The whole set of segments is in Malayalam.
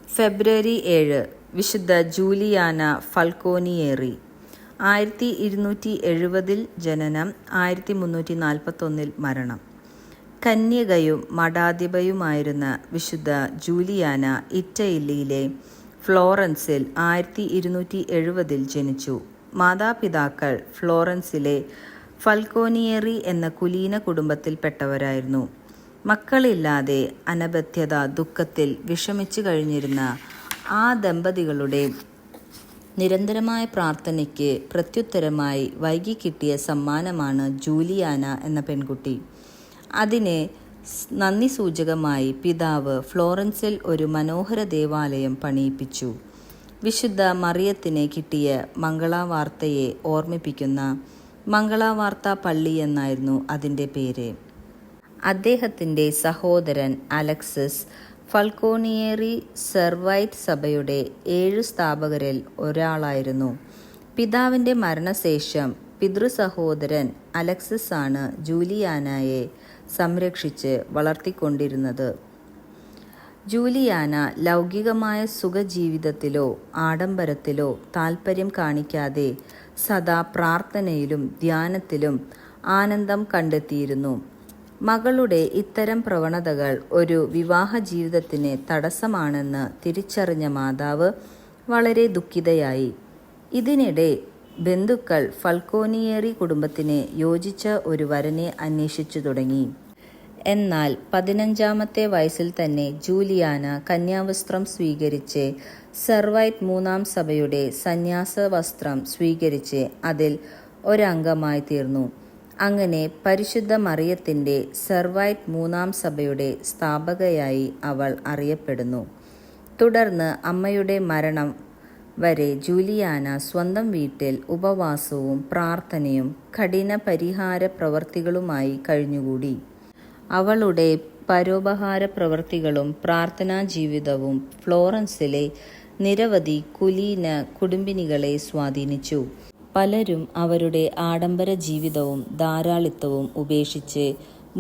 ഫെബ്രുവരി 7 വിശുദ്ധ ജൂലിയാന ഫൽക്കോനിയേറി. 1270 ജനനം, 1341 മരണം. കന്യകയും മഠാധിപയുമായിരുന്ന വിശുദ്ധ ജൂലിയാന ഇറ്റലിയിലെ ഫ്ലോറൻസിൽ 1270 ജനിച്ചു. മാതാപിതാക്കൾ ഫ്ലോറൻസിലെ ഫൽക്കോനിയേറി എന്ന കുലീന കുടുംബത്തിൽപ്പെട്ടവരായിരുന്നു. മക്കളില്ലാതെ അനബദ്ധ്യത ദുഃഖത്തിൽ വിഷമിച്ചു കഴിഞ്ഞിരുന്ന ആ ദമ്പതികളുടെ നിരന്തരമായ പ്രാർത്ഥനയ്ക്ക് പ്രത്യുത്തരമായി വൈകി കിട്ടിയ സമ്മാനമാണ് ജൂലിയാന എന്ന പെൺകുട്ടി. അതിന് നന്ദി സൂചകമായി പിതാവ് ഫ്ലോറൻസിൽ ഒരു മനോഹര ദേവാലയം പണിയിപ്പിച്ചു. വിശുദ്ധ മറിയത്തിന് കിട്ടിയ മംഗളവാർത്തയെ ഓർമ്മിപ്പിക്കുന്ന മംഗളവാർത്താ പള്ളി എന്നായിരുന്നു അതിൻ്റെ പേര്. അദ്ദേഹത്തിൻ്റെ സഹോദരൻ അലക്സിസ് ഫൽക്കോനിയേറി സെർവൈറ്റ് സഭയുടെ 7 സ്ഥാപകരിൽ ഒരാളായിരുന്നു. പിതാവിൻ്റെ മരണശേഷം പിതൃസഹോദരൻ അലക്സിസ് ആണ് ജൂലിയാനയെ സംരക്ഷിച്ച് വളർത്തിക്കൊണ്ടിരുന്നത്. ജൂലിയാന ലൗകികമായ സുഖജീവിതത്തിലോ ആഡംബരത്തിലോ താൽപ്പര്യം കാണിക്കാതെ സദാ പ്രാർത്ഥനയിലും ധ്യാനത്തിലും ആനന്ദം കണ്ടെത്തിയിരുന്നു. മകളുടെ ഇത്തരം പ്രവണതകൾ ഒരു വിവാഹ ജീവിതത്തിന് തടസ്സമാണെന്ന് തിരിച്ചറിഞ്ഞ മാതാവ് വളരെ ദുഃഖിതയായി. ഇതിനിടെ ബന്ധുക്കൾ ഫൽക്കോനിയേറി കുടുംബത്തിന് യോജിച്ച ഒരു വരനെ അന്വേഷിച്ചു തുടങ്ങി. എന്നാൽ 15-ാമത്തെ വയസ്സിൽ തന്നെ ജൂലിയാന കന്യാവസ്ത്രം സ്വീകരിച്ച് സെർവൈറ്റ് 3-ാം സഭയുടെ സന്യാസ വസ്ത്രം സ്വീകരിച്ച് അതിൽ ഒരംഗമായി തീർന്നു. അങ്ങനെ പരിശുദ്ധ മറിയത്തിൻ്റെ സെർവൈറ്റ് 3-ാം സഭയുടെ സ്ഥാപകയായി അവൾ അറിയപ്പെടുന്നു. തുടർന്ന് അമ്മയുടെ മരണം വരെ ജൂലിയാന സ്വന്തം വീട്ടിൽ ഉപവാസവും പ്രാർത്ഥനയും കഠിന പരിഹാര പ്രവർത്തികളുമായി കഴിഞ്ഞുകൂടി. അവളുടെ പരോപഹാര പ്രവർത്തികളും പ്രാർത്ഥനാ ജീവിതവും ഫ്ലോറൻസിലെ നിരവധി കുലീന കുടുംബിനികളെ സ്വാധീനിച്ചു. പലരും അവരുടെ ആഡംബര ജീവിതവും ധാരാളിത്തവും ഉപേക്ഷിച്ച്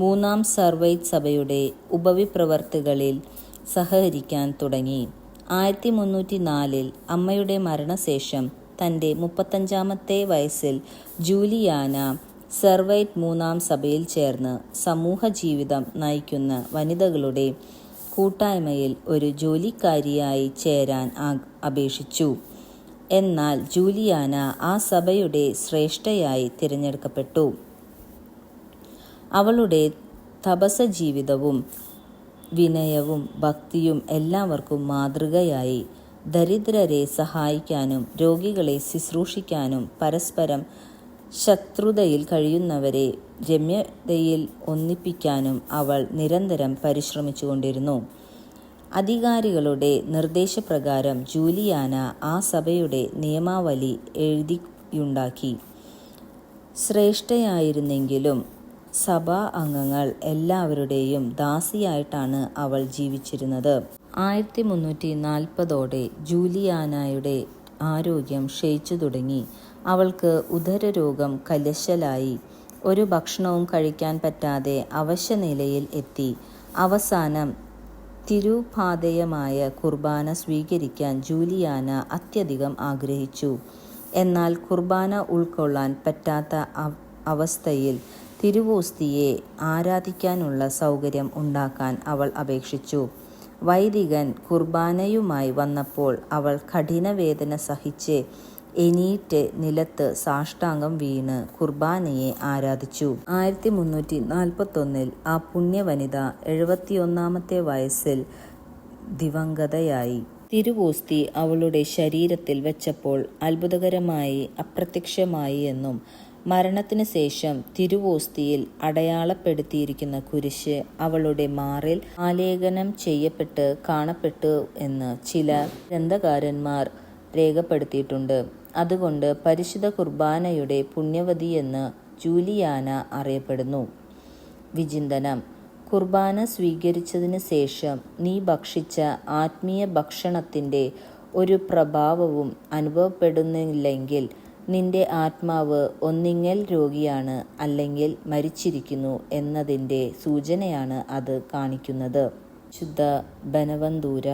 3-ാം സെർവൈറ്റ് സഭയുടെ ഉപവിപ്രവർത്തികളിൽ സഹകരിക്കാൻ തുടങ്ങി. 1304 അമ്മയുടെ മരണശേഷം തൻ്റെ 35-ാമത്തെ വയസ്സിൽ ജൂലിയാന സെർവൈറ്റ് 3-ാം സഭയിൽ ചേർന്ന് സമൂഹ ജീവിതം നയിക്കുന്ന വനിതകളുടെ കൂട്ടായ്മയിൽ ഒരു ജോലിക്കാരിയായി ചേരാൻ അപേക്ഷിച്ചു. എന്നാൽ ജൂലിയാന ആ സഭയുടെ ശ്രേഷ്ഠയായി തിരഞ്ഞെടുക്കപ്പെട്ടു. അവളുടെ തപസ്സ ജീവിതവും വിനയവും ഭക്തിയും എല്ലാവർക്കും മാതൃകയായി. ദരിദ്രരെ സഹായിക്കാനും രോഗികളെ ശുശ്രൂഷിക്കാനും പരസ്പരം ശത്രുതയിൽ കഴിയുന്നവരെ രമ്യതയിൽ ഒന്നിപ്പിക്കാനും അവൾ നിരന്തരം പരിശ്രമിച്ചുകൊണ്ടിരുന്നു. അധികാരികളുടെ നിർദ്ദേശപ്രകാരം ജൂലിയാന ആ സഭയുടെ നിയമാവലി എഴുതിയുണ്ടാക്കി. ശ്രേഷ്ഠയായിരുന്നെങ്കിലും സഭാ അംഗങ്ങൾ എല്ലാവരുടെയും ദാസിയായിട്ടാണ് അവൾ ജീവിച്ചിരുന്നത്. 1340ഓടെ ജൂലിയാനയുടെ ആരോഗ്യം ക്ഷയിച്ചു തുടങ്ങി. അവൾക്ക് ഉദരരോഗം കലശലായി. ഒരു ഭക്ഷണവും കഴിക്കാൻ പറ്റാതെ അവശനിലയിൽ എത്തി. അവസാനം തിരുപാഥേയമായ കുർബാന സ്വീകരിക്കാൻ ജൂലിയാന അത്യധികം ആഗ്രഹിച്ചു. എന്നാൽ കുർബാന ഉൾക്കൊള്ളാൻ പറ്റാത്ത അവസ്ഥയിൽ തിരുവോസ്തിയെ ആരാധിക്കാനുള്ള സൗകര്യം ഉണ്ടാക്കാൻ അവൾ അപേക്ഷിച്ചു. വൈദികൻ കുർബാനയുമായി വന്നപ്പോൾ അവൾ കഠിനവേദന സഹിച്ച് എണീറ്റ് നിലത്ത് സാഷ്ടാംഗം വീണ് കുർബാനയെ ആരാധിച്ചു. 1341 ആ പുണ്യവനിത 71-ാമത്തെ വയസ്സിൽ ദിവംഗതയായി. തിരുവോസ്തി അവളുടെ ശരീരത്തിൽ വെച്ചപ്പോൾ അത്ഭുതകരമായി അപ്രത്യക്ഷമായി എന്നും മരണത്തിന് ശേഷം തിരുവോസ്തിയിൽ അടയാളപ്പെടുത്തിയിരിക്കുന്ന കുരിശ് അവളുടെ മാറിൽ ആലേഖനം ചെയ്യപ്പെട്ട് കാണപ്പെട്ടു എന്ന് ചില ഗ്രന്ഥകാരന്മാർ രേഖപ്പെടുത്തിയിട്ടുണ്ട്. അതുകൊണ്ട് പരിശുദ്ധ കുർബാനയുടെ പുണ്യവതിയെന്ന് ജൂലിയാന അറിയപ്പെടുന്നു. വിചിന്തനം: കുർബാന സ്വീകരിച്ചതിന് ശേഷം നീ ഭക്ഷിച്ച ആത്മീയ ഭക്ഷണത്തിൻ്റെ ഒരു പ്രഭാവവും അനുഭവപ്പെടുന്നില്ലെങ്കിൽ നിന്റെ ആത്മാവ് ഒന്നിങ്ങൽ രോഗിയാണ്, അല്ലെങ്കിൽ മരിച്ചിരിക്കുന്നു എന്നതിൻ്റെ സൂചനയാണ് അത് കാണിക്കുന്നത്. ശുദ്ധ ബനവന്തൂര.